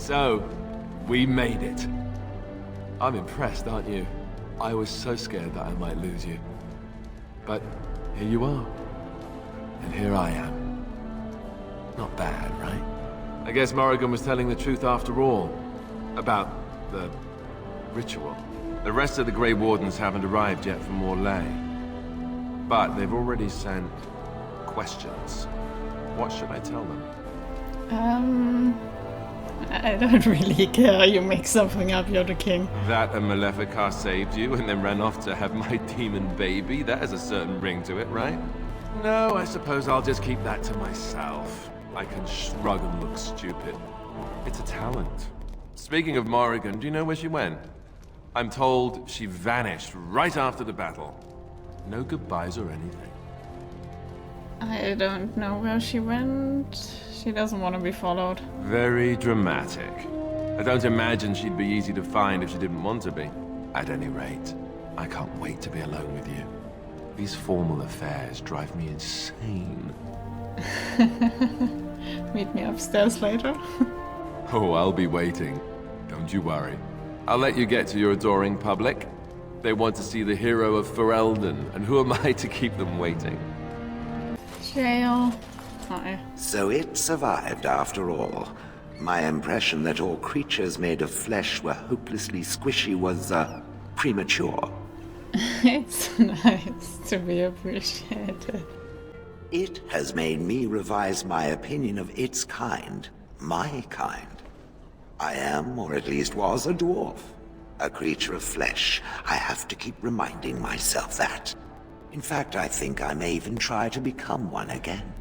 So, we made it. I'm impressed, aren't you? I was so scared that I might lose you. But here you are. And here I am. Not bad, right? I guess Morrigan was telling the truth after all. About the ritual. The rest of the Grey Wardens haven't arrived yet from Orlais. But they've already sent questions. What should I tell them? I don't really care. You make something up, you're the king. That a Maleficar saved you and then ran off to have my demon baby? That has a certain ring to it, right? No, I suppose I'll just keep that to myself. I can shrug and look stupid. It's a talent. Speaking of Morrigan, do you know where she went? I'm told she vanished right after the battle. No goodbyes or anything. I don't know where she went. She doesn't want to be followed. Very dramatic. I don't imagine she'd be easy to find if she didn't want to be. At any rate, I can't wait to be alone with you. These formal affairs drive me insane. Meet me upstairs later. Oh, I'll be waiting. Don't you worry. I'll let you get to your adoring public. They want to see the hero of Ferelden, and who am I to keep them waiting? Jail. Hi. So it survived after all. My impression that all creatures made of flesh were hopelessly squishy was, premature. It's nice to be appreciated. It has made me revise my opinion of its kind, my kind. I am, or at least was, a dwarf. A creature of flesh. I have to keep reminding myself that. In fact, I think I may even try to become one again.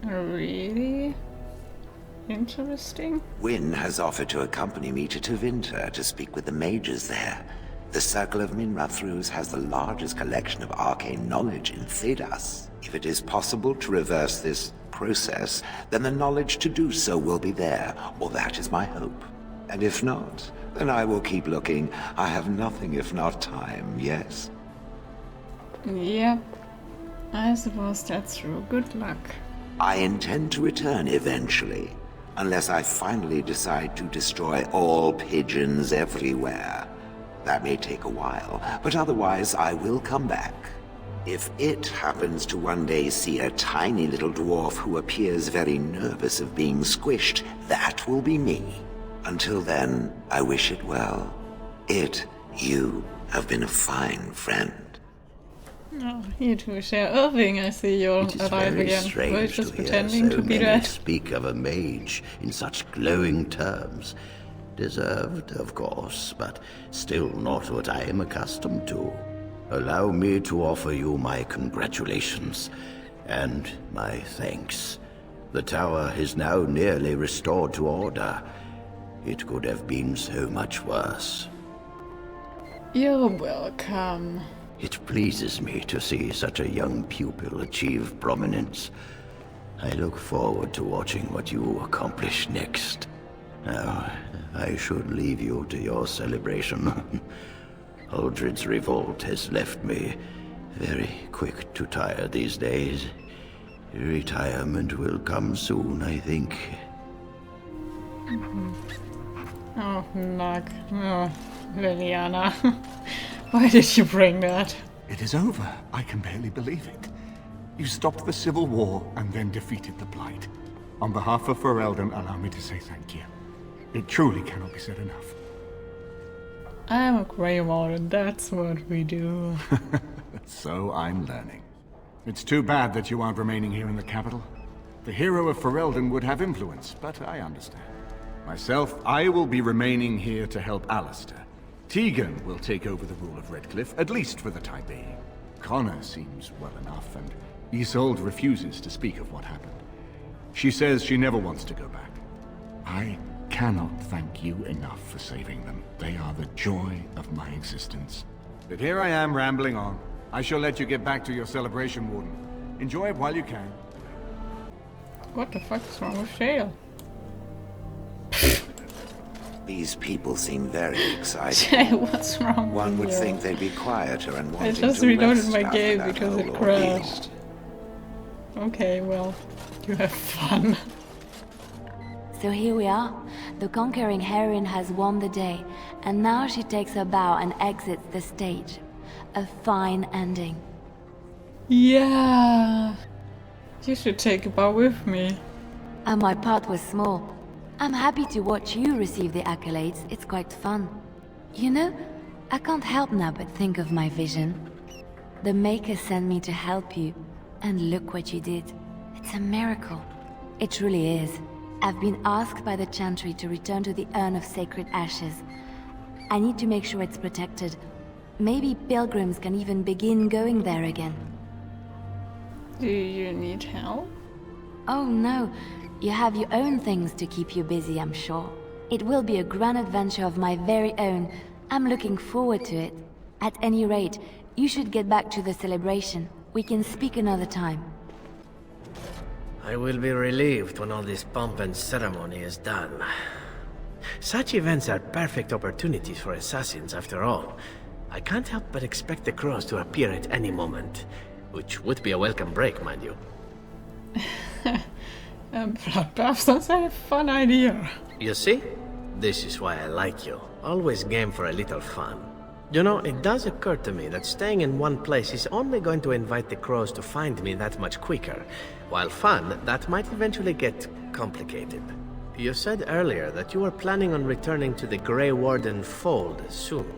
Really? Interesting. Wynne has offered to accompany me to Tevinter to speak with the mages there. The Circle of Minrathrus has the largest collection of arcane knowledge in Thedas. If it is possible to reverse this process, then the knowledge to do so will be there, or that is my hope. And if not, then I will keep looking. I have nothing if not time, yes? Yep. I suppose that's true. Good luck. I intend to return eventually, unless I finally decide to destroy all pigeons everywhere. That may take a while, but otherwise I will come back. If it happens to one day see a tiny little dwarf who appears very nervous of being squished, that will be me. Until then, I wish it well. You have been a fine friend. Oh, you two share Irving. I see you're It is alive very again. strange We're just to hear pretending so to be many dead. speak of a mage in such glowing terms. Deserved, of course, but still not what I am accustomed to. Allow me to offer you my congratulations and my thanks. The tower is now nearly restored to order. It could have been so much worse. You're welcome. It pleases me to see such a young pupil achieve prominence. I look forward to watching what you accomplish next. Now, I should leave you to your celebration. Uldred's revolt has left me very quick to tire these days. Retirement will come soon, I think. Oh, Nug. Oh, Liliana. Why did you bring that? It is over. I can barely believe it. You stopped the Civil War and then defeated the Blight. On behalf of Ferelden, allow me to say thank you. It truly cannot be said enough. I'm a Grey Warden, that's what we do. So I'm learning. It's too bad that you aren't remaining here in the capital. The hero of Ferelden would have influence, but I understand. Myself, I will be remaining here to help Alistair. Tegan will take over the rule of Redcliffe, at least for the time being. Connor seems well enough, and Isolde refuses to speak of what happened. She says she never wants to go back. I cannot thank you enough for saving them. They are the joy of my existence. But here I am rambling on. I shall let you get back to your celebration, Warden. Enjoy it while you can. What the fuck is wrong with Shale? These people seem very excited. Jay, what's wrong One with would you? think they'd be quieter and I wanting just to reloaded rest my after game that because it whole ordeal. crashed. Okay, well, you have fun. So here we are. The conquering heroine has won the day, and now she takes her bow and exits the stage. A fine ending. Yeah. You should take a bow with me. And my part was small. I'm happy to watch you receive the accolades. It's quite fun. You know, I can't help now but think of my vision. The Maker sent me to help you, and look what you did. It's a miracle. It truly is. I've been asked by the Chantry to return to the Urn of Sacred Ashes. I need to make sure it's protected. Maybe pilgrims can even begin going there again. Do you need help? Oh no, you have your own things to keep you busy, I'm sure. It will be a grand adventure of my very own. I'm looking forward to it. At any rate, you should get back to the celebration. We can speak another time. I will be relieved when all this pomp and ceremony is done. Such events are perfect opportunities for assassins, after all. I can't help but expect the crows to appear at any moment. Which would be a welcome break, mind you. Bloodbath sounds like a fun idea. You see? This is why I like you. Always game for a little fun. You know, it does occur to me that staying in one place is only going to invite the crows to find me that much quicker. While fun, that might eventually get complicated. You said earlier that you were planning on returning to the Grey Warden fold soon.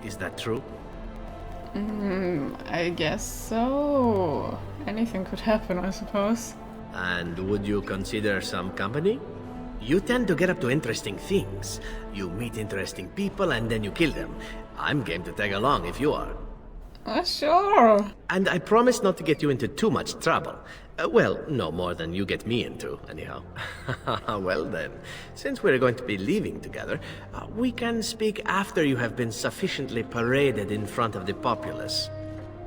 Is that true? I guess so. Anything could happen, I suppose. And would you consider some company? You tend to get up to interesting things. You meet interesting people and then you kill them. I'm game to tag along if you are. Sure. And I promise not to get you into too much trouble. Well, no more than you get me into, anyhow. Well then, since we're going to be leaving together, we can speak after you have been sufficiently paraded in front of the populace.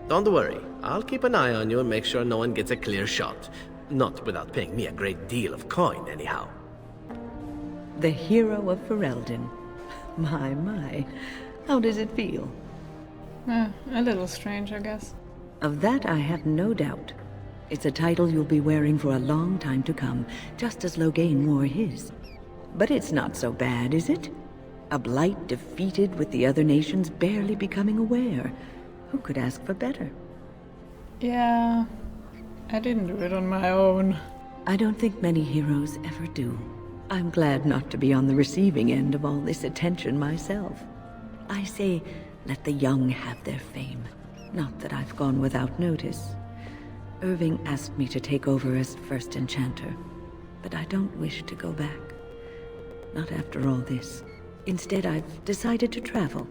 Don't worry, I'll keep an eye on you and make sure no one gets a clear shot. Not without paying me a great deal of coin, anyhow. The hero of Ferelden. My. How does it feel? A little strange, I guess. Of that I have no doubt. It's a title you'll be wearing for a long time to come, just as Loghain wore his. But it's not so bad, is it? A blight defeated with the other nations barely becoming aware. Who could ask for better? Yeah, I didn't do it on my own. I don't think many heroes ever do. I'm glad not to be on the receiving end of all this attention myself. I say, let the young have their fame. Not that I've gone without notice. Irving asked me to take over as first enchanter, but I don't wish to go back. Not after all this. Instead, I've decided to travel.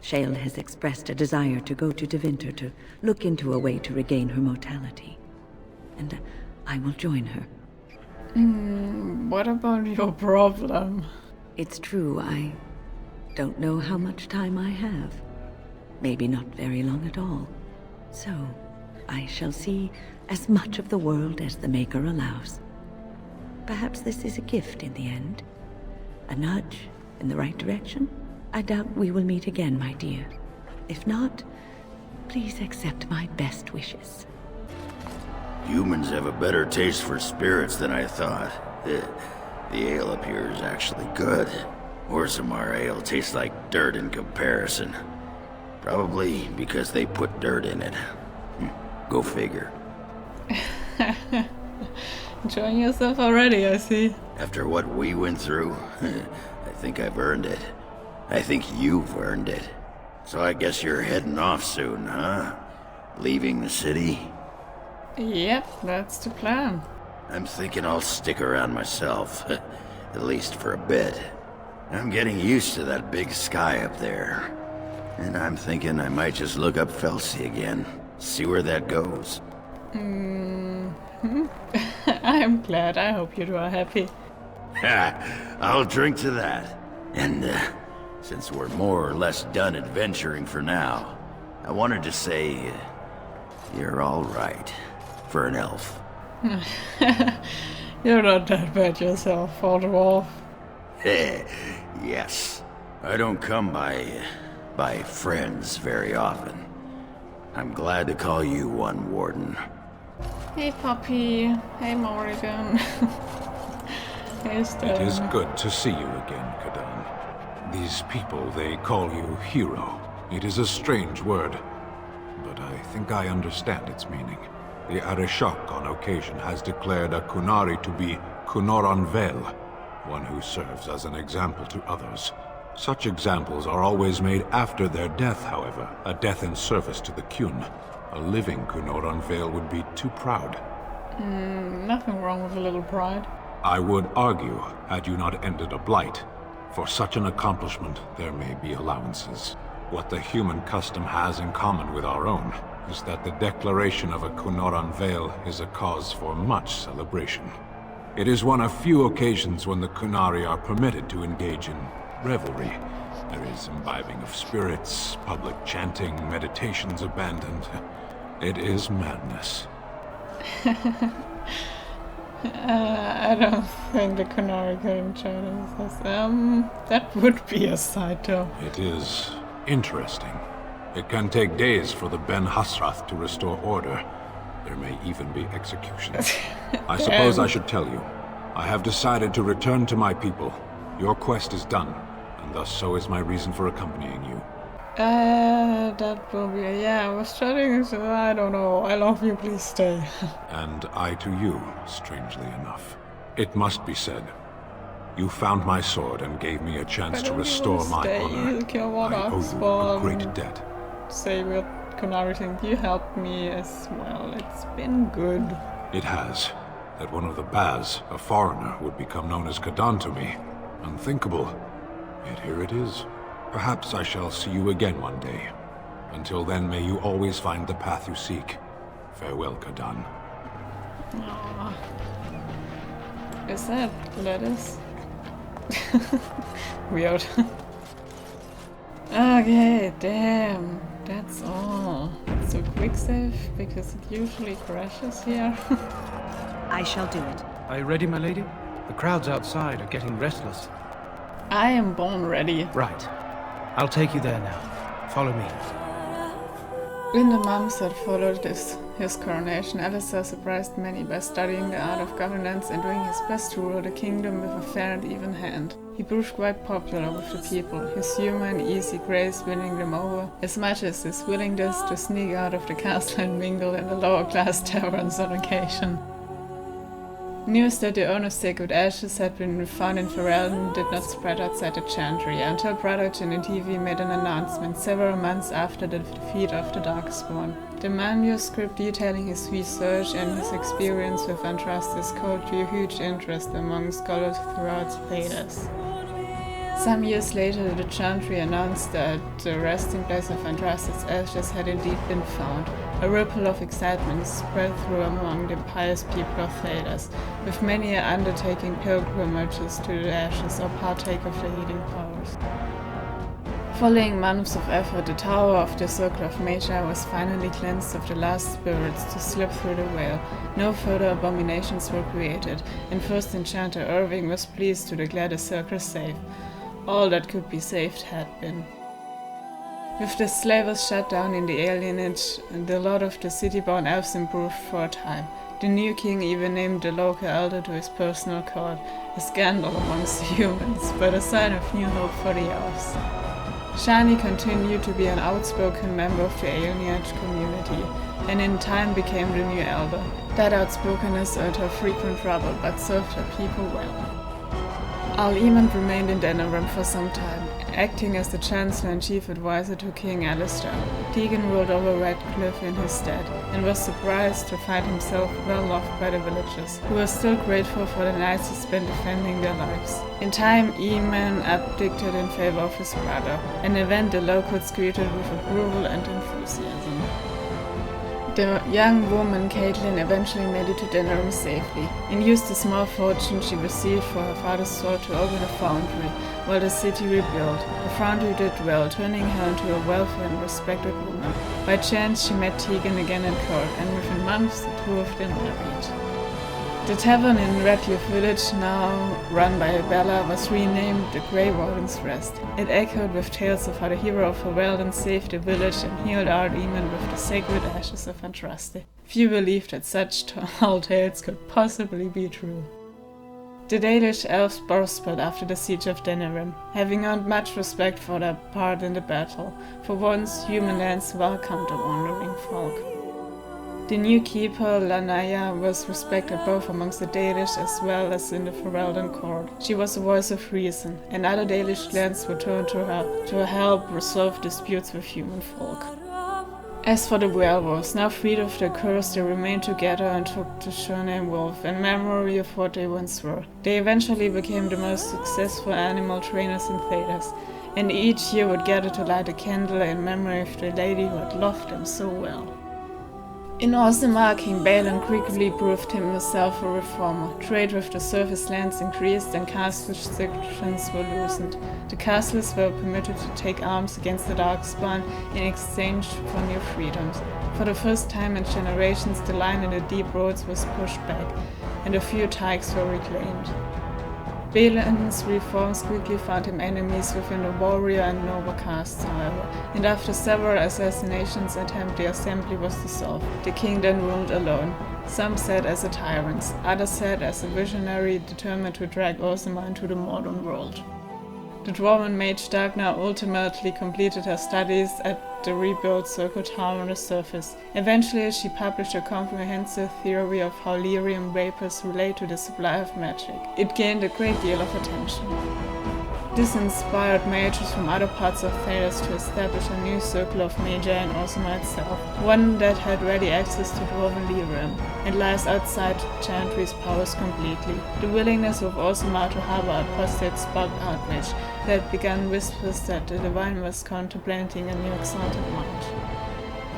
Shale has expressed a desire to go to Devinter to look into a way to regain her mortality. And I will join her. What about your problem? It's true, I don't know how much time I have. Maybe not very long at all. So, I shall see as much of the world as the Maker allows. Perhaps this is a gift in the end. A nudge in the right direction? I doubt we will meet again, my dear. If not, please accept my best wishes. Humans have a better taste for spirits than I thought. The ale up here is actually good. Orzammar ale tastes like dirt in comparison. Probably because they put dirt in it. Go figure. Enjoying yourself already, I see. After what we went through, I think I've earned it. I think you've earned it. So I guess you're heading off soon, huh? Leaving the city? Yep, that's the plan. I'm thinking I'll stick around myself. At least for a bit. I'm getting used to that big sky up there. And I'm thinking I might just look up Felsi again. See where that goes. I'm glad. I hope you two are happy. I'll drink to that. And since we're more or less done adventuring for now, I wanted to say you're all right for an elf. You're not that bad yourself, Wolf. Yes. I don't come by friends very often. I'm glad to call you one, Warden. Hey, Puppy. Hey, Morrigan. It is good to see you again, Kadan. These people, they call you hero. It is a strange word, but I think I understand its meaning. The Arishok on occasion has declared a Kunari to be Kunoran Vel, one who serves as an example to others. Such examples are always made after their death, however, a death in service to the Kyun. A living Kunoran Vel would be too proud. Nothing wrong with a little pride. I would argue, had you not ended a blight, for such an accomplishment there may be allowances. What the human custom has in common with our own is that the declaration of a Kunoran Vel is a cause for much celebration. It is one of few occasions when the Kunari are permitted to engage in revelry. There is imbibing of spirits, public chanting, meditations abandoned. It is madness. I don't think the Kunari can join us. That would be a sight though. It is interesting. It can take days for the Ben Hasrath to restore order. There may even be executions. I suppose I should tell you. I have decided to return to my people. Your quest is done, and thus so is my reason for accompanying you. That will be... Yeah, I was trying to... I don't know. I love you, please stay. And I to you, strangely enough. It must be said. You found my sword and gave me a chance to restore my honor. I owe you a great debt. Say what Kunari think. You helped me as well. It's been good. It has. That one of the Baz, a foreigner, would become known as Kadan to me. Unthinkable. Yet here it is. Perhaps I shall see you again one day. Until then, may you always find the path you seek. Farewell, Kadan. Aww. Is that lettuce? Weird. Okay, damn. That's all. So quick save, because it usually crashes here. I shall do it. Are you ready, my lady? The crowds outside are getting restless. I am born ready. Right. I'll take you there now. Follow me. In the months that followed his coronation, Alistair surprised many by studying the art of governance and doing his best to rule the kingdom with a fair and even hand. He proved quite popular with the people, his humor and easy grace winning them over, as much as his willingness to sneak out of the castle and mingle in the lower-class taverns on occasion. News that the owner's sacred ashes had been found in Ferelden did not spread outside the Chantry until Brother Jin and TV made an announcement several months after the defeat of the Darkspawn. The manuscript detailing his research and his experience with Andraste's code drew huge interest among scholars throughout Thedas. Some years later, the Chantry announced that the resting place of Andraste's ashes had indeed been found. A ripple of excitement spread through among the pious people of Thedas, with many undertaking pilgrimages to the ashes or partake of the healing powers. Following months of effort, the tower of the Circle of Magi was finally cleansed of the last spirits to slip through the veil. No further abominations were created, and First Enchanter Irving was pleased to declare the circle safe. All that could be saved had been. With the slavers shut down in the alienage, the lot of the city-born elves improved for a time. The new king even named the local elder to his personal court, a scandal amongst the humans, but a sign of new hope for the elves. Shani continued to be an outspoken member of the alienage community, and in time became the new elder. That outspokenness earned her frequent trouble, but served her people well. Al-Iman remained in Denerim for some time, acting as the Chancellor and Chief Advisor to King Alistair. Tegan ruled over Redcliffe in his stead, and was surprised to find himself well loved by the villagers, who were still grateful for the nights he spent defending their lives. In time, Eamon abdicated in favor of his brother, an event the locals greeted with approval and enthusiasm. The young woman, Caitlin, eventually made it to Denerim safely, and used the small fortune she received for her father's sword to open a foundry, while the city rebuilt. The foundry did well, turning her into a wealthy and respected woman. By chance, she met Tegan again in court, and within months, the two of them married. The tavern in Redcliffe Village, now run by Bella, was renamed the Grey Warden's Rest. It echoed with tales of how the hero of Ferelden saved the village and healed Ard-Eamon with the sacred ashes of Andraste. Few believed that such tall tales could possibly be true. The Dalish elves prospered after the siege of Denerim, having earned much respect for their part in the battle. For once, human lands welcomed the wandering folk. The new keeper, Lanaya, was respected both amongst the Dalish as well as in the Ferelden court. She was a voice of reason, and other Dalish lands were turned to her to help resolve disputes with human folk. As for the werewolves, now freed of their curse, they remained together and took the surname Wolf in memory of what they once were. They eventually became the most successful animal trainers in Thedas, and each year would gather to light a candle in memory of the lady who had loved them so well. In Orzammar, King Balin quickly proved himself a reformer. Trade with the surface lands increased and castle restrictions were loosened. The castles were permitted to take arms against the Darkspawn in exchange for new freedoms. For the first time in generations, the line in the deep roads was pushed back, and a few tykes were reclaimed. Balin's reforms quickly found him enemies within the warrior and noble castes, however, and after several assassinations attempts, the assembly was dissolved. The king then ruled alone. Some said as a tyrant, others said as a visionary determined to drag Orzammar into the modern world. The dwarven mage Dagnar ultimately completed her studies at the rebuilt Circle Tower on the surface. Eventually, she published a comprehensive theory of how lyrium vapors relate to the supply of magic. It gained a great deal of attention. This inspired mages from other parts of Thedas to establish a new circle of magi in Orzammar itself, one that had ready access to dwarven lyrium, and lies outside Chantry's powers completely. The willingness of Orzammar to harbor apostates sparked outrage. There had begun whispers that the Divine was contemplating a new exalted mount.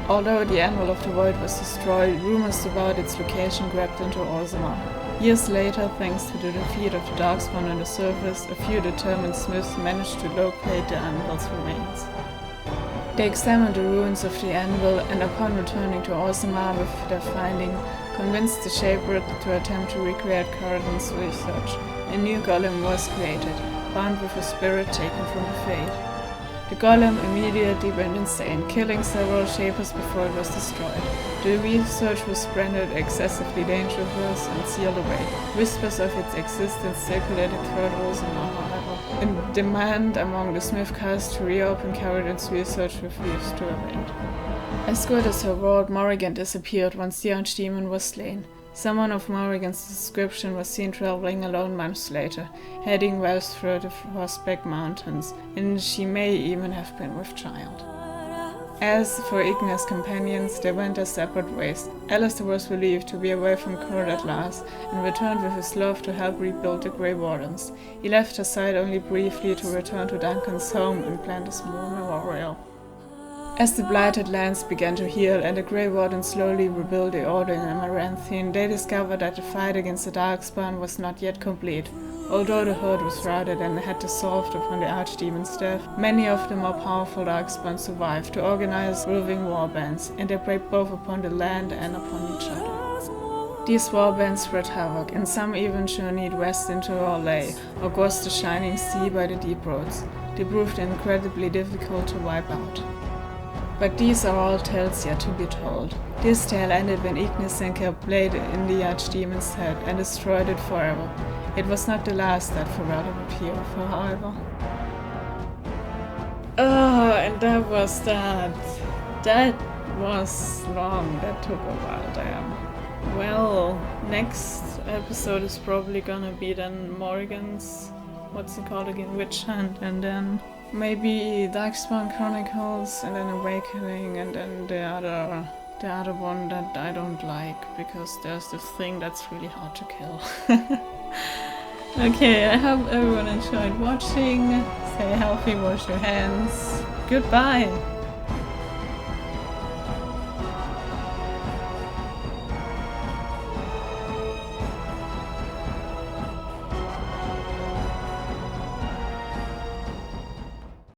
Although the Anvil of the Void was destroyed, rumors about its location crept into Orzammar. Years later, thanks to the defeat of the Darkspawn on the surface, a few determined smiths managed to locate the Anvil's remains. They examined the ruins of the Anvil and upon returning to Orzammar with their finding, convinced the Shaper to attempt to recreate Coronan's research. A new golem was created, bound with a spirit taken from the Fade. The golem immediately went insane, killing several Shapers before it was destroyed. The research was branded excessively dangerous and sealed away. Whispers of its existence circulated throughout Orzammar, however. A demand among the Smith caste to reopen Coronan's research refused to abate. As good as her word, Morrigan disappeared once the Archdemon was slain. Someone of Morrigan's description was seen traveling alone months later, heading west through the Frostback Mountains, and she may even have been with child. As for Igna's companions, they went their separate ways. Alistair was relieved to be away from Court at last, and returned with his love to help rebuild the Grey Wardens. He left her side only briefly to return to Duncan's home and plant a small memorial. As the blighted lands began to heal and the Grey Wardens slowly rebuilt the Order in Amaranthine, they discovered that the fight against the Darkspawn was not yet complete. Although the herd was routed and had dissolved upon the Archdemon's death, many of the more powerful Darkspawn survived to organize roving warbands, and they preyed both upon the land and upon each other. These warbands spread havoc, and some even journeyed west into Orlais, or crossed the shining sea by the deep roads. They proved incredibly difficult to wipe out. But these are all tales yet to be told. This tale ended when Ignis sank her blade in the Archdemon's head and destroyed it forever. It was not the last that Ferelden would hear of her, however. Oh, and that was that. That was long. That took a while, damn. Well, next episode is probably gonna be then Morrigan's, what's it called again, Witch Hunt, and then maybe Darkspawn Chronicles, and then Awakening, and then the other one that I don't like, because there's this thing that's really hard to kill. Okay, I hope everyone enjoyed watching. Stay healthy, wash your hands. Goodbye!